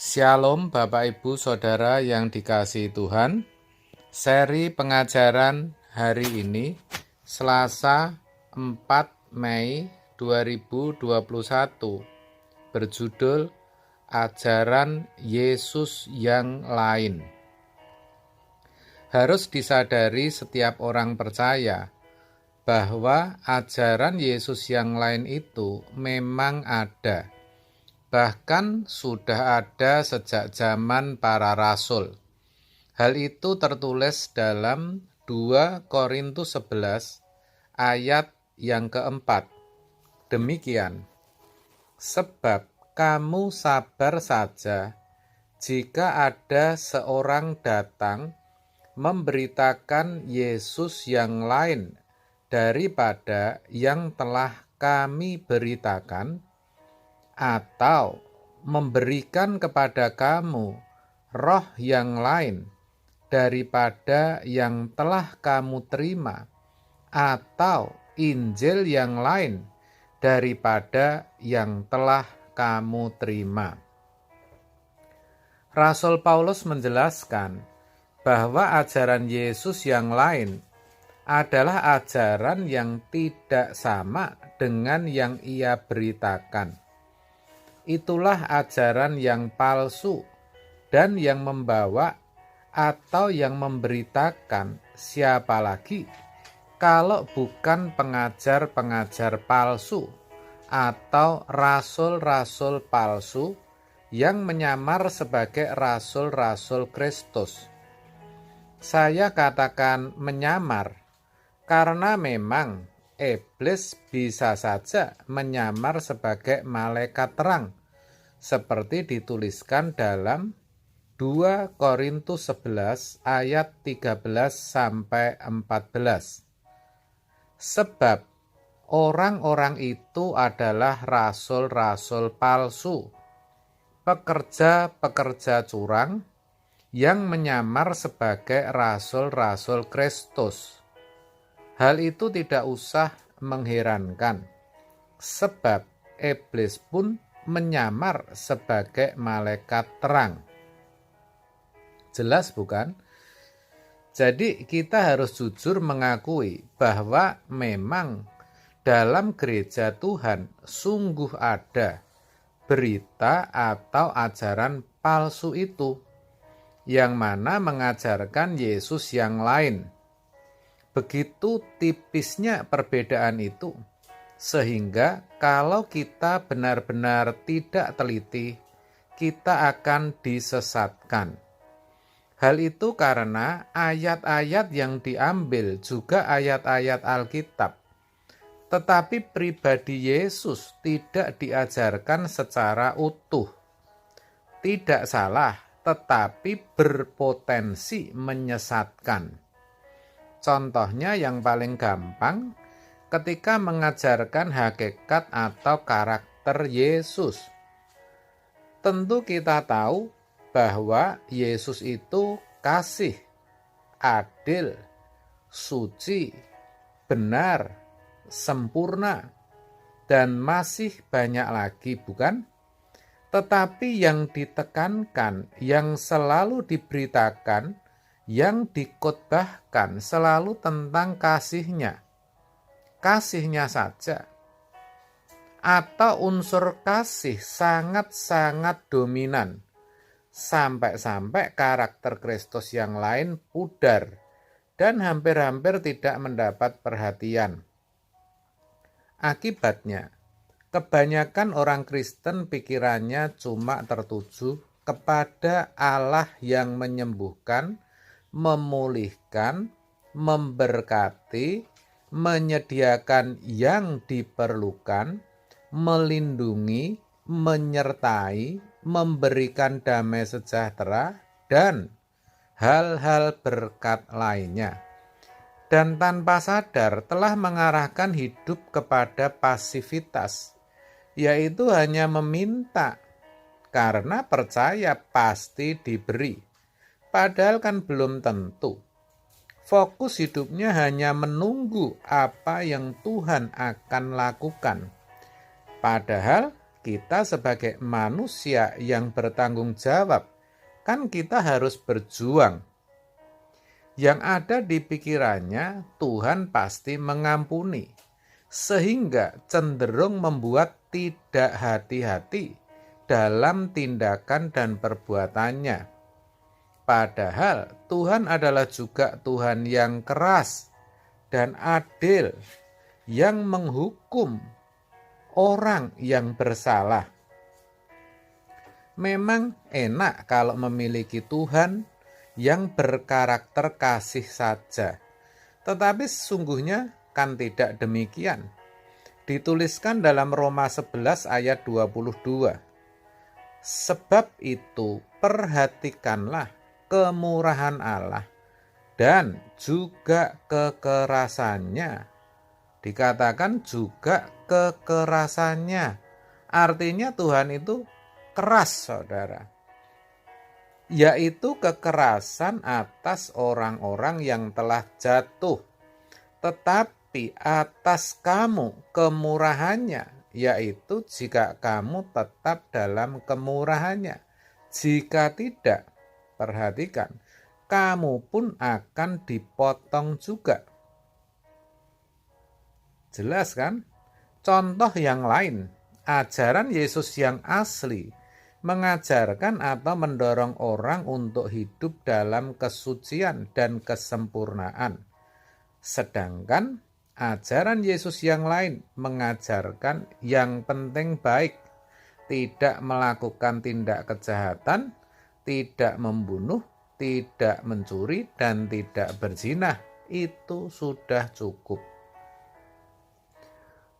Shalom Bapak Ibu Saudara yang dikasihi Tuhan. Seri pengajaran hari ini Selasa 4 Mei 2021 berjudul Ajaran Yesus yang Lain. Harus disadari setiap orang percaya bahwa ajaran Yesus yang lain itu memang ada. Bahkan sudah ada sejak zaman para rasul. Hal itu tertulis dalam 2 Korintus 11 ayat yang keempat. Demikian, sebab kamu sabar saja jika ada seorang datang memberitakan Yesus yang lain daripada yang telah kami beritakan, atau memberikan kepada kamu roh yang lain daripada yang telah kamu terima, atau Injil yang lain daripada yang telah kamu terima. Rasul Paulus menjelaskan bahwa ajaran Yesus yang lain adalah ajaran yang tidak sama dengan yang ia beritakan. Itulah ajaran yang palsu dan yang membawa atau yang memberitakan siapa lagi kalau bukan pengajar-pengajar palsu atau rasul-rasul palsu yang menyamar sebagai rasul-rasul Kristus. Saya katakan menyamar karena memang iblis bisa saja menyamar sebagai malaikat terang, seperti dituliskan dalam 2 Korintus 11 ayat 13-14. Sebab orang-orang itu adalah rasul-rasul palsu, pekerja-pekerja curang yang menyamar sebagai rasul-rasul Kristus. Hal itu tidak usah mengherankan, sebab iblis pun menyamar sebagai malaikat terang. Jelas bukan? Jadi kita harus jujur mengakui bahwa memang dalam gereja Tuhan sungguh ada berita atau ajaran palsu itu, yang mana mengajarkan Yesus yang lain. Begitu tipisnya perbedaan itu, sehingga kalau kita benar-benar tidak teliti, kita akan disesatkan. Hal itu karena ayat-ayat yang diambil juga ayat-ayat Alkitab, tetapi pribadi Yesus tidak diajarkan secara utuh. Tidak salah, tetapi berpotensi menyesatkan. Contohnya yang paling gampang, ketika mengajarkan hakikat atau karakter Yesus. Tentu kita tahu bahwa Yesus itu kasih, adil, suci, benar, sempurna, dan masih banyak lagi, bukan? Tetapi yang ditekankan, yang selalu diberitakan, yang dikotbahkan selalu tentang kasihnya. Kasihnya saja. Atau unsur kasih sangat-sangat dominan. Sampai-sampai karakter Kristus yang lain pudar dan hampir-hampir tidak mendapat perhatian. Akibatnya, kebanyakan orang Kristen pikirannya cuma tertuju kepada Allah yang menyembuhkan, memulihkan, memberkati, menyediakan yang diperlukan, melindungi, menyertai, memberikan damai sejahtera, dan hal-hal berkat lainnya. Dan tanpa sadar telah mengarahkan hidup kepada pasivitas, yaitu hanya meminta karena percaya pasti diberi, padahal kan belum tentu. Fokus hidupnya hanya menunggu apa yang Tuhan akan lakukan, padahal kita sebagai manusia yang bertanggung jawab, kan kita harus berjuang. Yang ada di pikirannya, Tuhan pasti mengampuni, sehingga cenderung membuat tidak hati-hati dalam tindakan dan perbuatannya. Padahal Tuhan adalah juga Tuhan yang keras dan adil, yang menghukum orang yang bersalah. Memang enak kalau memiliki Tuhan yang berkarakter kasih saja, tetapi sesungguhnya kan tidak demikian. Dituliskan dalam Roma 11 ayat 22. Sebab itu perhatikanlah kemurahan Allah dan juga kekerasannya. Dikatakan juga kekerasannya. Artinya Tuhan itu keras, saudara. Yaitu kekerasan atas orang-orang yang telah jatuh. Tetapi atas kamu kemurahannya, yaitu jika kamu tetap dalam kemurahannya. Jika tidak, perhatikan, kamu pun akan dipotong juga. Jelas kan? Contoh yang lain, ajaran Yesus yang asli mengajarkan atau mendorong orang untuk hidup dalam kesucian dan kesempurnaan. Sedangkan ajaran Yesus yang lain mengajarkan yang penting baik, tidak melakukan tindak kejahatan, tidak membunuh, tidak mencuri, dan tidak berzina. Itu sudah cukup.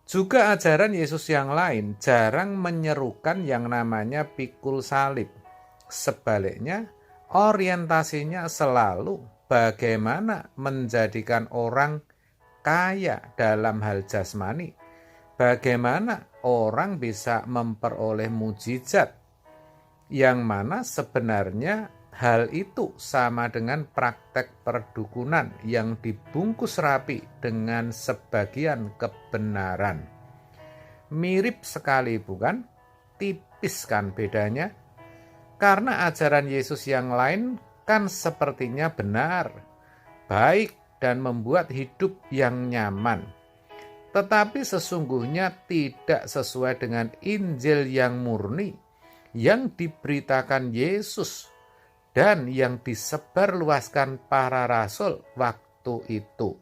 Juga ajaran Yesus yang lain jarang menyerukan yang namanya pikul salib. Sebaliknya, orientasinya selalu bagaimana menjadikan orang kaya dalam hal jasmani, bagaimana orang bisa memperoleh mujizat, yang mana sebenarnya hal itu sama dengan praktek perdukunan yang dibungkus rapi dengan sebagian kebenaran. Mirip sekali bukan? Tipis kan bedanya? Karena ajaran Yesus yang lain kan sepertinya benar, baik, dan membuat hidup yang nyaman. Tetapi sesungguhnya tidak sesuai dengan Injil yang murni yang diberitakan Yesus dan yang disebarluaskan para rasul waktu itu.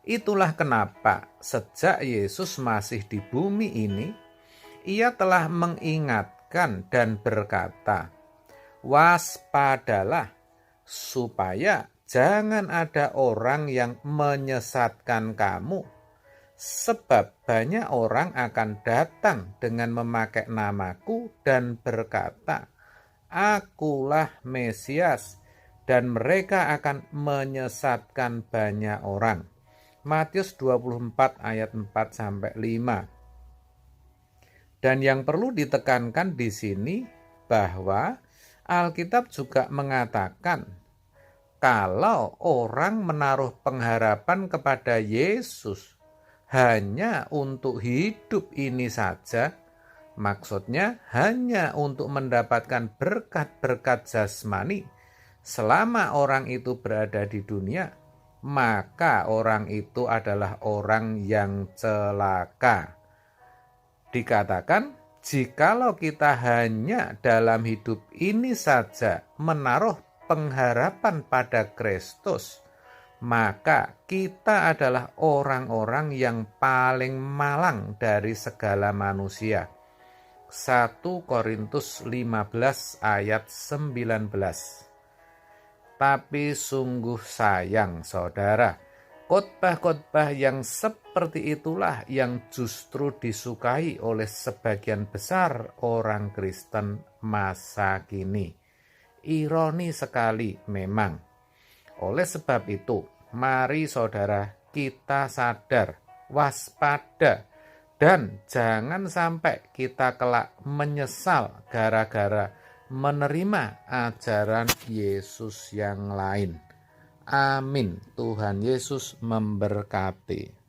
Itulah kenapa sejak Yesus masih di bumi ini, ia telah mengingatkan dan berkata, "Waspadalah, supaya jangan ada orang yang menyesatkan kamu, sebab banyak orang akan datang dengan memakai namaku dan berkata, Akulah Mesias, dan mereka akan menyesatkan banyak orang." Matius 24 ayat 4-5. Dan yang perlu ditekankan di sini bahwa Alkitab juga mengatakan kalau orang menaruh pengharapan kepada Yesus hanya untuk hidup ini saja, maksudnya hanya untuk mendapatkan berkat-berkat jasmani selama orang itu berada di dunia, maka orang itu adalah orang yang celaka. Dikatakan, jikalau kita hanya dalam hidup ini saja menaruh pengharapan pada Kristus, maka kita adalah orang-orang yang paling malang dari segala manusia. 1 Korintus 15 ayat 19. Tapi sungguh sayang, saudara, khotbah-khotbah yang seperti itulah yang justru disukai oleh sebagian besar orang Kristen masa kini. Ironi sekali memang. Oleh sebab itu, mari saudara kita sadar, waspada, dan jangan sampai kita kelak menyesal gara-gara menerima ajaran Yesus yang lain. Amin. Tuhan Yesus memberkati.